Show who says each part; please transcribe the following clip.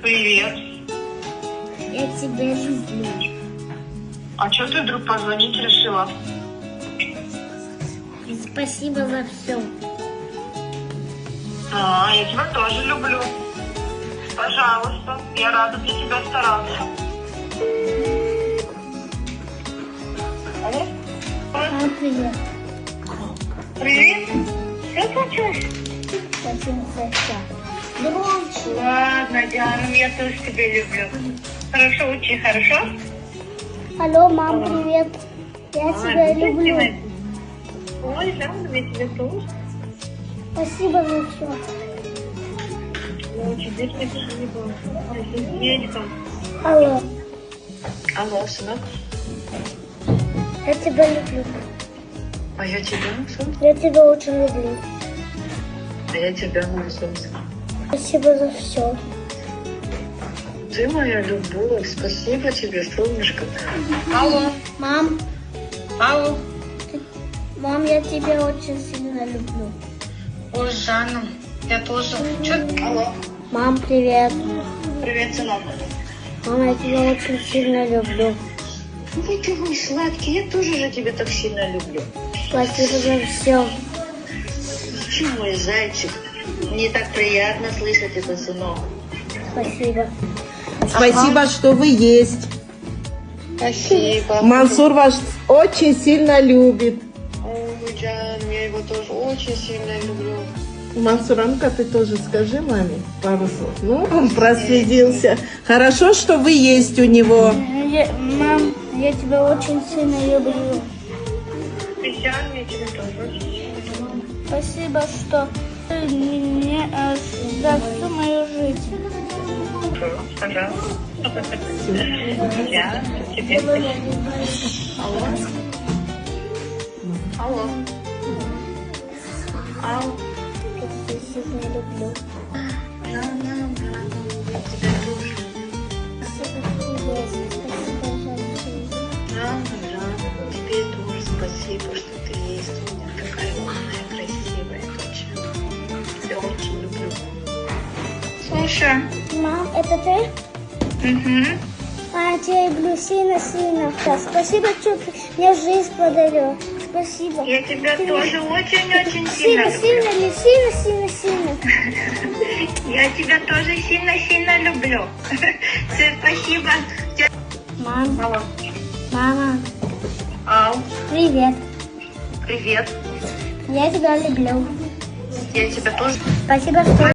Speaker 1: Привет.
Speaker 2: Я тебя люблю.
Speaker 1: А что ты вдруг позвонить решила?
Speaker 2: Спасибо за все.
Speaker 1: Я тебя тоже люблю. Пожалуйста, я рада для тебя стараться. Алло?
Speaker 2: Мам, привет.
Speaker 1: Привет. Что случилось?
Speaker 2: Спасибо за все. Громче.
Speaker 1: Ладно, Диана, я тоже тебя люблю. Хорошо учи, хорошо?
Speaker 2: Алло, мам, привет. Я тебя люблю.
Speaker 1: Ой, Жанна, я тебя тоже.
Speaker 2: Спасибо за все.
Speaker 1: Ой, тебе спасибо. Ой, сердечко.
Speaker 2: Алло,
Speaker 1: Алло, сынок.
Speaker 2: я тебя люблю.
Speaker 1: А я тебя, сын?
Speaker 2: Я тебя очень люблю.
Speaker 1: А я тебя, мой солнце.
Speaker 2: Спасибо за все.
Speaker 1: Ты моя любовь. Спасибо тебе, солнышко. Алло.
Speaker 2: Мам,
Speaker 1: Алло.
Speaker 2: мам, я тебя очень сильно люблю.
Speaker 1: Ой, Жанна, я тоже. Алло.
Speaker 2: Мам, привет.
Speaker 1: Привет, сынок.
Speaker 2: Мам, я тебя очень сильно люблю.
Speaker 1: Ой, ты мой сладкий, я тоже же тебя так сильно люблю.
Speaker 2: Спасибо за все.
Speaker 1: Ты мой зайчик. Мне так приятно слышать это, сынок.
Speaker 2: Спасибо.
Speaker 3: Спасибо, что вы есть.
Speaker 1: Спасибо.
Speaker 3: Мансур вас очень сильно любит.
Speaker 1: Ой, Джан, я его тоже очень сильно люблю.
Speaker 3: Мансуранка, ты тоже скажи маме пару слов. Ну, он проследился. Хорошо, что вы есть у него.
Speaker 2: Мам, я тебя очень сильно люблю.
Speaker 1: Джан, я тебя тоже очень сильно люблю.
Speaker 2: Спасибо, что ты мне за всю мою жизнь.
Speaker 1: Пожалуйста. Я тебе спасибо. Алло. Алло. Алло.
Speaker 2: Я тебя сильно люблю.
Speaker 1: Я тебя тоже.
Speaker 2: Спасибо, что есть. Спасибо за жизнь.
Speaker 1: Рано, тебе тоже спасибо, что ты есть. У меня такая умная, красивая дочь. Тебя очень люблю. Слушай.
Speaker 2: Мам, это ты?
Speaker 1: Угу.
Speaker 2: Я тебя люблю сильно-сильно. Да, спасибо, что ты мне жизнь подарил. Спасибо.
Speaker 1: Я тебя
Speaker 2: Ты
Speaker 1: тоже очень-очень сильно
Speaker 2: Сильно,
Speaker 1: люблю.
Speaker 2: сильно, сильно.
Speaker 1: Я тебя тоже сильно-сильно люблю. Все, спасибо.
Speaker 2: Мам,
Speaker 1: Алло.
Speaker 2: мама,
Speaker 1: Ау,
Speaker 2: привет.
Speaker 1: привет.
Speaker 2: Я тебя люблю.
Speaker 1: Я тебя тоже.
Speaker 2: Спасибо, что